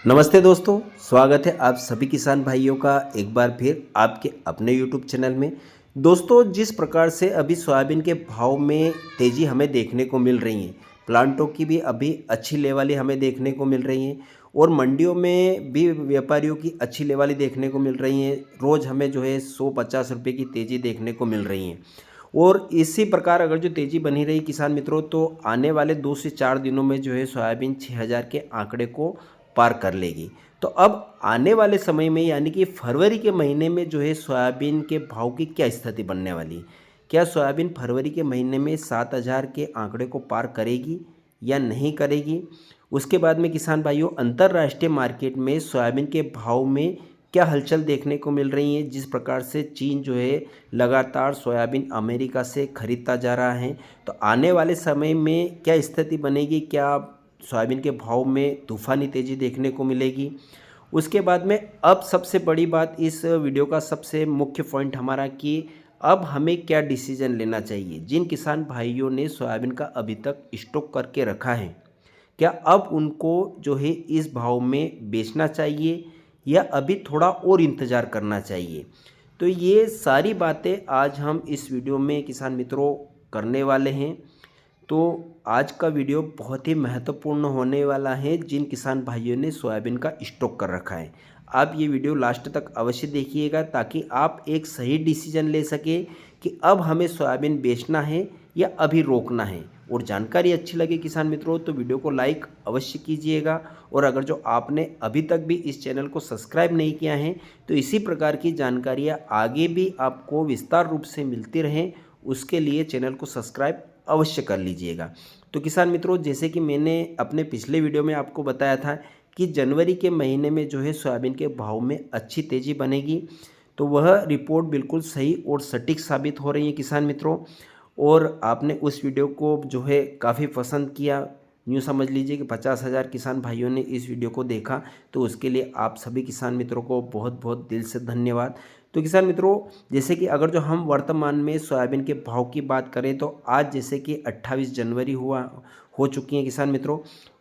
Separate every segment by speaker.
Speaker 1: नमस्ते दोस्तों, स्वागत है आप सभी किसान भाइयों का एक बार फिर आपके अपने यूट्यूब चैनल में। दोस्तों, जिस प्रकार से अभी सोयाबीन के भाव में तेज़ी हमें देखने को मिल रही है, प्लांटों की भी अभी अच्छी लेवलें हमें देखने को मिल रही हैं और मंडियों में भी व्यापारियों की अच्छी लेवलें देखने को मिल रही हैं। रोज़ हमें जो है 100-50 रुपये की तेज़ी देखने को मिल रही है और इसी प्रकार अगर जो तेज़ी बनी रही किसान मित्रों, तो आने वाले 2 से 4 दिनों में जो है सोयाबीन 6000 के आंकड़े को पार कर लेगी। तो अब आने वाले समय में यानी कि फरवरी के महीने में जो है सोयाबीन के भाव की क्या स्थिति बनने वाली है? क्या सोयाबीन फरवरी के महीने में 7000 के आंकड़े को पार करेगी या नहीं करेगी? उसके बाद में किसान भाइयों, अंतर्राष्ट्रीय मार्केट में सोयाबीन के भाव में क्या हलचल देखने को मिल रही है? जिस प्रकार से चीन जो है लगातार सोयाबीन अमेरिका से खरीदता जा रहा है, तो आने वाले समय में क्या स्थिति बनेगी? क्या सोयाबीन के भाव में तूफ़ानी तेज़ी देखने को मिलेगी? उसके बाद में अब सबसे बड़ी बात, इस वीडियो का सबसे मुख्य पॉइंट हमारा कि अब हमें क्या डिसीजन लेना चाहिए। जिन किसान भाइयों ने सोयाबीन का अभी तक स्टॉक करके रखा है, क्या अब उनको जो है इस भाव में बेचना चाहिए या अभी थोड़ा और इंतज़ार करना चाहिए? तो ये सारी बातें आज हम इस वीडियो में किसान मित्रों करने वाले हैं। तो आज का वीडियो बहुत ही महत्वपूर्ण होने वाला है जिन किसान भाइयों ने सोयाबीन का स्टॉक कर रखा है। आप ये वीडियो लास्ट तक अवश्य देखिएगा ताकि आप एक सही डिसीजन ले सकें कि अब हमें सोयाबीन बेचना है या अभी रोकना है। और जानकारी अच्छी लगे किसान मित्रों तो वीडियो को लाइक अवश्य कीजिएगा और अगर जो आपने अभी तक भी इस चैनल को सब्सक्राइब नहीं किया है तो इसी प्रकार की जानकारियाँ आगे भी आपको विस्तार रूप से मिलती रहें, उसके लिए चैनल को सब्सक्राइब अवश्य कर लीजिएगा। तो किसान मित्रों, जैसे कि मैंने अपने पिछले वीडियो में आपको बताया था कि जनवरी के महीने में जो है सोयाबीन के भाव में अच्छी तेज़ी बनेगी, तो वह रिपोर्ट बिल्कुल सही और सटीक साबित हो रही है किसान मित्रों। और आपने उस वीडियो को जो है काफ़ी पसंद किया, यूँ समझ लीजिए कि 50,000 किसान भाइयों ने इस वीडियो को देखा, तो उसके लिए आप सभी किसान मित्रों को बहुत बहुत दिल से धन्यवाद। तो किसान मित्रों, जैसे कि अगर जो हम वर्तमान में सोयाबीन के भाव की बात करें तो आज जैसे कि 28 जनवरी हो चुकी है किसान मित्रों,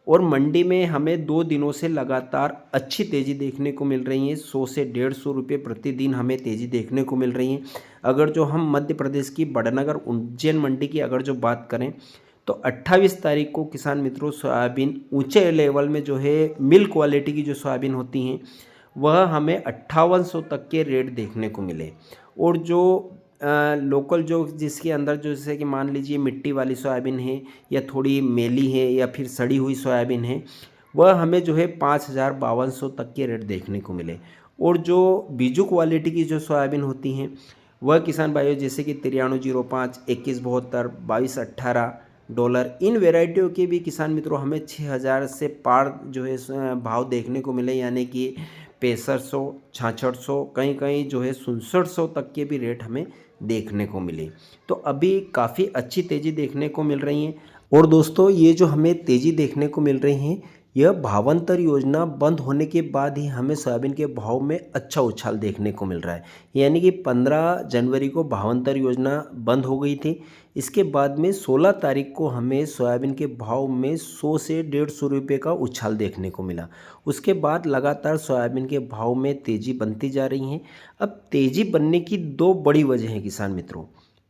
Speaker 1: और मंडी में हमें 2 दिनों से लगातार अच्छी तेज़ी देखने को मिल रही है। 100 से 150 रुपये प्रतिदिन हमें तेज़ी देखने को मिल रही है। अगर जो हम मध्य प्रदेश की बड़नगर उज्जैन मंडी की अगर जो बात करें तो 28 तारीख को किसान मित्रों सोयाबीन ऊंचे लेवल में जो है मिल क्वालिटी की जो सोयाबीन होती हैं वह हमें 5800 तक के रेट देखने को मिले। और जो लोकल जो जिसके अंदर जो जैसे कि मान लीजिए मिट्टी वाली सोयाबीन है या थोड़ी मेली है या फिर सड़ी हुई सोयाबीन है, वह हमें जो है 5200 तक के रेट देखने को मिले। और जो बीजू क्वालिटी की जो सोयाबीन होती हैं वह किसान भाइयों जैसे कि 9305, 2172, 2218 डॉलर, इन वेराइटियों के भी किसान मित्रों हमें 6000 से पार जो है भाव देखने को मिले, यानी कि 6500, 6600, कहीं कहीं जो है 6700 तक के भी रेट हमें देखने को मिले। तो अभी काफ़ी अच्छी तेज़ी देखने को मिल रही है। और दोस्तों, ये जो हमें तेज़ी देखने को मिल रही है, यह भावांतर योजना बंद होने के बाद ही हमें सोयाबीन के भाव में अच्छा उछाल देखने को मिल रहा है। यानी कि 15 जनवरी को भावांतर योजना बंद हो गई थी। इसके बाद में 16 तारीख को हमें सोयाबीन के भाव में 100 से 150 रुपये का उछाल देखने को मिला। उसके बाद लगातार सोयाबीन के भाव में तेज़ी बनती जा रही है। अब तेज़ी बनने की 2 बड़ी वजह हैं किसान मित्रों।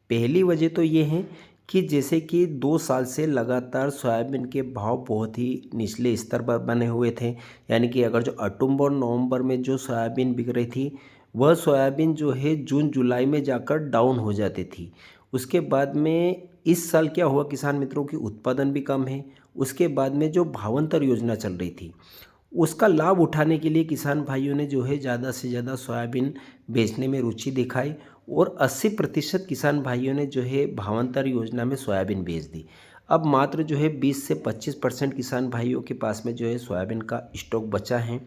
Speaker 1: पहली वजह तो ये है कि जैसे कि 2 साल से लगातार सोयाबीन के भाव बहुत ही निचले स्तर पर बने हुए थे। यानी कि अगर जो अक्टूबर नवंबर में जो सोयाबीन बिक रही थी वह सोयाबीन जो है जून जुलाई में जाकर डाउन हो जाती थी। उसके बाद में इस साल क्या हुआ किसान मित्रों की उत्पादन भी कम है। उसके बाद में जो भावांतर योजना चल रही थी उसका लाभ उठाने के लिए किसान भाइयों ने जो है ज़्यादा से ज़्यादा सोयाबीन बेचने में रुचि दिखाई और 80% किसान भाइयों ने जो है भावांतर योजना में सोयाबीन बेच दी। अब मात्र जो है 20 से 25% किसान भाइयों के पास में जो है सोयाबीन का स्टॉक बचा है।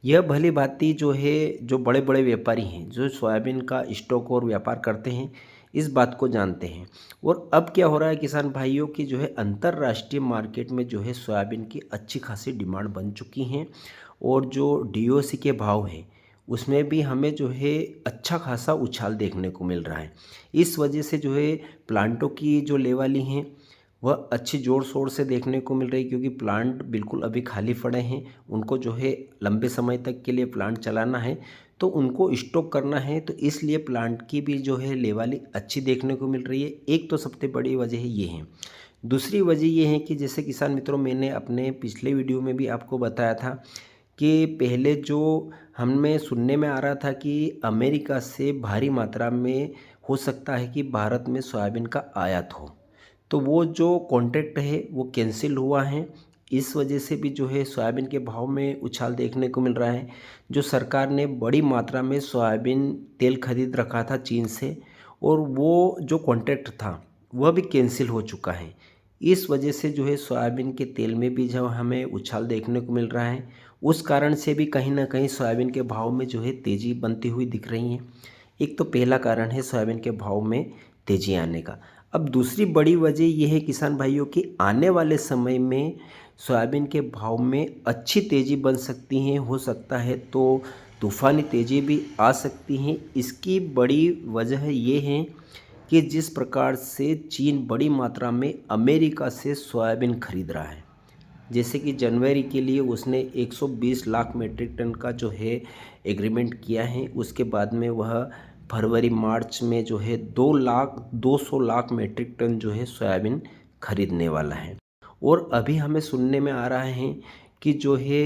Speaker 1: यह भली भांति जो है जो बड़े बड़े व्यापारी हैं जो सोयाबीन का स्टॉक और व्यापार करते हैं इस बात को जानते हैं। और अब क्या हो रहा है किसान भाइयों की जो है अंतर्राष्ट्रीय मार्केट में जो है सोयाबीन की अच्छी खासी डिमांड बन चुकी हैं और जो डीओसी के भाव हैं उसमें भी हमें जो है अच्छा खासा उछाल देखने को मिल रहा है। इस वजह से जो है प्लांटों की जो लेवलें हैं वह अच्छी ज़ोर शोर से देखने को मिल रही, क्योंकि प्लांट बिल्कुल अभी खाली पड़े हैं। उनको जो है लंबे समय तक के लिए प्लांट चलाना है, तो उनको स्टॉक करना है, तो इसलिए प्लांट की भी जो है लेवल अच्छी देखने को मिल रही है। एक तो सबसे बड़ी वजह ये है। दूसरी वजह ये है कि जैसे किसान मित्रों, मैंने अपने पिछले वीडियो में भी आपको बताया था कि पहले जो हमें सुनने में आ रहा था कि अमेरिका से भारी मात्रा में हो सकता है कि भारत में सोयाबीन का आयात हो, तो वो जो कॉन्ट्रैक्ट है वो कैंसिल हुआ है। इस वजह से भी जो है सोयाबीन के भाव में उछाल देखने को मिल रहा है। जो सरकार ने बड़ी मात्रा में सोयाबीन तेल खरीद रखा था चीन से, और वो जो कॉन्ट्रैक्ट था वह भी कैंसिल हो चुका है। इस वजह से जो है सोयाबीन के तेल में भी जो हमें उछाल देखने को मिल रहा है। उस कारण से भी कहीं ना कहीं सोयाबीन के भाव में जो है तेज़ी बनती हुई दिख रही है। एक तो पहला कारण है सोयाबीन के भाव में तेज़ी आने का। अब दूसरी बड़ी वजह यह है किसान भाइयों की, आने वाले समय में सोयाबीन के भाव में अच्छी तेज़ी बन सकती है। हो सकता है तो तूफ़ानी तेज़ी भी आ सकती हैं। इसकी बड़ी वजह यह है कि जिस प्रकार से चीन बड़ी मात्रा में अमेरिका से सोयाबीन खरीद रहा है। जैसे कि जनवरी के लिए उसने 120 लाख मीट्रिक टन का जो है एग्रीमेंट किया है। उसके बाद में वह फरवरी मार्च में जो है 200 लाख मीट्रिक टन जो है सोयाबीन खरीदने वाला है। और अभी हमें सुनने में आ रहा है कि जो है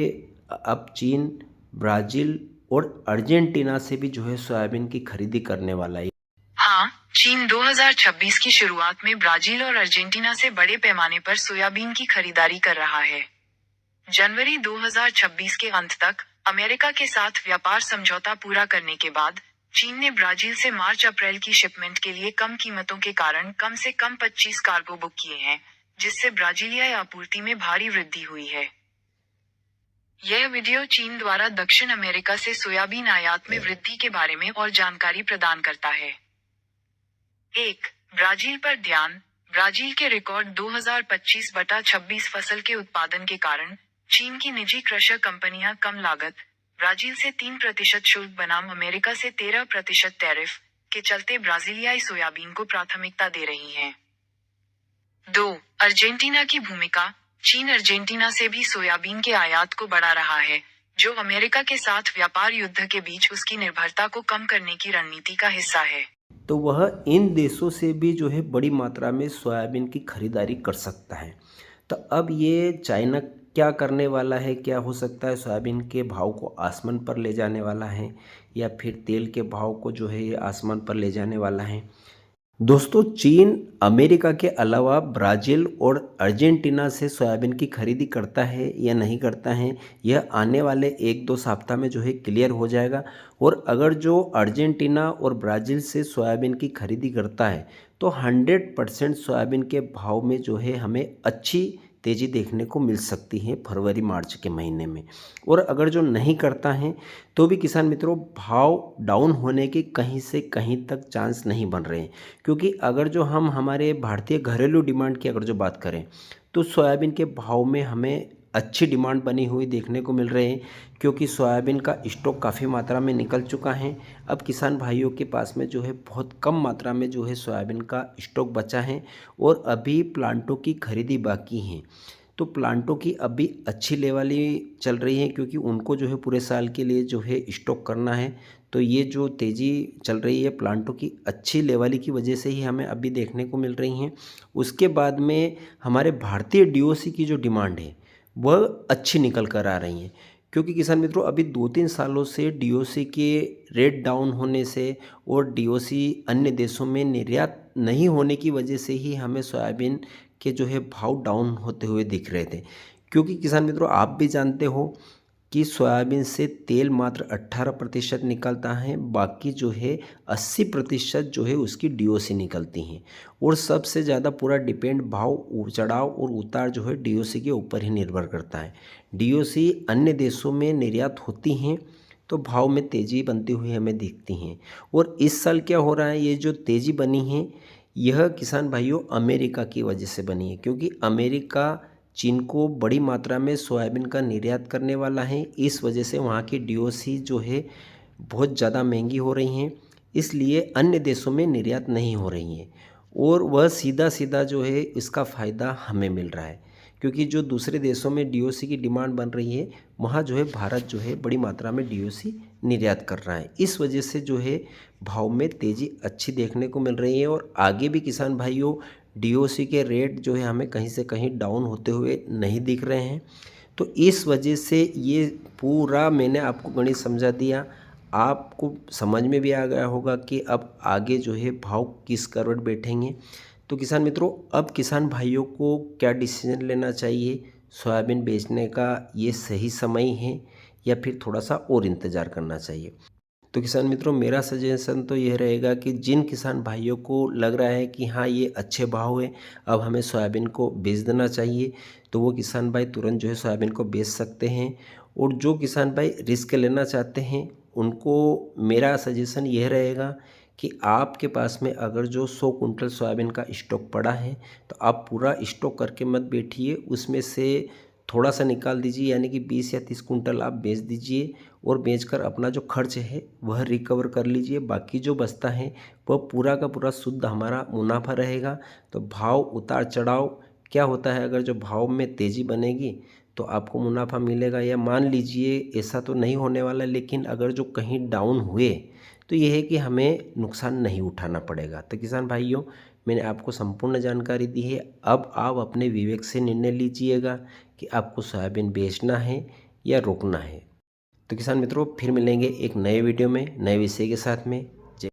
Speaker 1: अब चीन, ब्राज़ील और अर्जेंटीना से भी जो है सोयाबीन की खरीदी करने वाला है।
Speaker 2: हाँ, चीन 2026 की शुरुआत में ब्राजील और अर्जेंटीना से बड़े पैमाने पर सोयाबीन की खरीदारी कर रहा है। जनवरी 2026 के अंत तक अमेरिका के साथ व्यापार समझौता पूरा करने के बाद चीन ने ब्राजील से मार्च-अप्रैल की शिपमेंट के लिए कम कीमतों के कारण कम से कम 25 कार्गो बुक किए हैं, जिससे ब्राजीलियाई आपूर्ति में भारी वृद्धि हुई है। यह वीडियो चीन द्वारा दक्षिण अमेरिका से सोयाबीन आयात में वृद्धि के बारे में और जानकारी प्रदान करता है। 1. ब्राजील पर ध्यान। ब्राजील के रिकॉर्ड 2025-26 फसल के उत्पादन के कारण चीन की निजी क्रशर कंपनियां कम लागत, ब्राजील से 3% शुल्क बनाम अमेरिका से 13% टैरिफ के चलते ब्राजीलियाई सोयाबीन को प्राथमिकता दे रही हैं। 2. अर्जेंटीना की भूमिका। चीन अर्जेंटीना से भी सोयाबीन के आयात को बढ़ा रहा है, जो अमेरिका के साथ व्यापार युद्ध के बीच उसकी निर्भरता को कम करने की रणनीति का हिस्सा है।
Speaker 1: तो वह इन देशों से भी जो है बड़ी मात्रा में सोयाबीन की खरीदारी कर सकता है। तो अब ये चाइना क्या करने वाला है, क्या हो सकता है सोयाबीन के भाव को आसमान पर ले जाने वाला है, या फिर तेल के भाव को जो है ये आसमान पर ले जाने वाला है। दोस्तों, चीन अमेरिका के अलावा ब्राज़ील और अर्जेंटीना से सोयाबीन की खरीदी करता है या नहीं करता है, यह आने वाले 1-2 सप्ताह में जो है क्लियर हो जाएगा। और अगर जो अर्जेंटीना और ब्राज़ील से सोयाबीन की खरीदी करता है, तो 100% सोयाबीन के भाव में जो है हमें अच्छी तेज़ी देखने को मिल सकती है फरवरी मार्च के महीने में। और अगर जो नहीं करता है, तो भी किसान मित्रों भाव डाउन होने के कहीं से कहीं तक चांस नहीं बन रहे हैं। क्योंकि अगर जो हम हमारे भारतीय घरेलू डिमांड की अगर जो बात करें, तो सोयाबीन के भाव में हमें अच्छी डिमांड बनी हुई देखने को मिल रहे हैं, क्योंकि सोयाबीन का स्टॉक काफ़ी मात्रा में निकल चुका है। अब किसान भाइयों के पास में जो है बहुत कम मात्रा में जो है सोयाबीन का स्टॉक बचा है, और अभी प्लांटों की खरीदी बाकी है। तो प्लांटों की अभी अच्छी लेवल चल रही है, क्योंकि उनको जो है पूरे साल के लिए जो है स्टॉक करना है। तो ये जो तेज़ी चल रही है प्लांटों की अच्छी लेवल की वजह से ही हमें अभी देखने को मिल रही हैं। उसके बाद में हमारे भारतीय डीओसी की जो डिमांड है वह अच्छी निकल कर आ रही हैं, क्योंकि किसान मित्रों अभी 2-3 सालों से डीओसी के रेट डाउन होने से और डीओसी अन्य देशों में निर्यात नहीं होने की वजह से ही हमें सोयाबीन के जो है भाव डाउन होते हुए दिख रहे थे। क्योंकि किसान मित्रों आप भी जानते हो कि सोयाबीन से तेल मात्र 18% निकलता है, बाकी जो है 80% जो है उसकी डीओसी निकलती हैं। और सबसे ज़्यादा पूरा डिपेंड भाव चढ़ाव और उतार जो है डीओसी के ऊपर ही निर्भर करता है। डीओसी अन्य देशों में निर्यात होती हैं तो भाव में तेज़ी बनती हुई हमें दिखती हैं। और इस साल क्या हो रहा है, ये जो तेज़ी बनी है यह किसान भाइयों अमेरिका की वजह से बनी है, क्योंकि अमेरिका चीन को बड़ी मात्रा में सोयाबीन का निर्यात करने वाला है। इस वजह से वहाँ की डीओसी जो है बहुत ज़्यादा महंगी हो रही हैं, इसलिए अन्य देशों में निर्यात नहीं हो रही हैं। और वह सीधा सीधा जो है इसका फ़ायदा हमें मिल रहा है, क्योंकि जो दूसरे देशों में डीओसी की डिमांड बन रही है वहाँ जो है भारत जो है बड़ी मात्रा में डीओसी निर्यात कर रहा है। इस वजह से जो है भाव में तेज़ी अच्छी देखने को मिल रही है और आगे भी किसान भाइयों डीओसी के रेट जो है हमें कहीं से कहीं डाउन होते हुए नहीं दिख रहे हैं। तो इस वजह से ये पूरा मैंने आपको गणित समझा दिया, आपको समझ में भी आ गया होगा कि अब आगे जो है भाव किस करवट बैठेंगे। तो किसान मित्रों, अब किसान भाइयों को क्या डिसीजन लेना चाहिए, सोयाबीन बेचने का ये सही समय है या फिर थोड़ा सा और इंतज़ार करना चाहिए। तो किसान मित्रों, मेरा सजेशन तो यह रहेगा कि जिन किसान भाइयों को लग रहा है कि हाँ ये अच्छे भाव है, अब हमें सोयाबीन को बेच देना चाहिए, तो वो किसान भाई तुरंत जो है सोयाबीन को बेच सकते हैं। और जो किसान भाई रिस्क लेना चाहते हैं उनको मेरा सजेशन यह रहेगा कि आपके पास में अगर जो 100 कुंटल सोयाबीन का स्टॉक पड़ा है तो आप पूरा स्टॉक करके मत बैठिए, उसमें से थोड़ा सा निकाल दीजिए, यानी कि 20 या 30 कुंटल आप बेच दीजिए और बेचकर अपना जो खर्च है वह रिकवर कर लीजिए। बाकी जो बचता है वह पूरा का पूरा शुद्ध हमारा मुनाफा रहेगा। तो भाव उतार चढ़ाव क्या होता है, अगर जो भाव में तेज़ी बनेगी तो आपको मुनाफा मिलेगा, या मान लीजिए ऐसा तो नहीं होने वाला, लेकिन अगर जो कहीं डाउन हुए तो यह है कि हमें नुकसान नहीं उठाना पड़ेगा। तो किसान भाइयों, मैंने आपको संपूर्ण जानकारी दी है, अब आप अपने विवेक से निर्णय लीजिएगा कि आपको सोयाबीन बेचना है या रोकना है। तो किसान मित्रों, फिर मिलेंगे एक नए वीडियो में नए विषय के साथ में।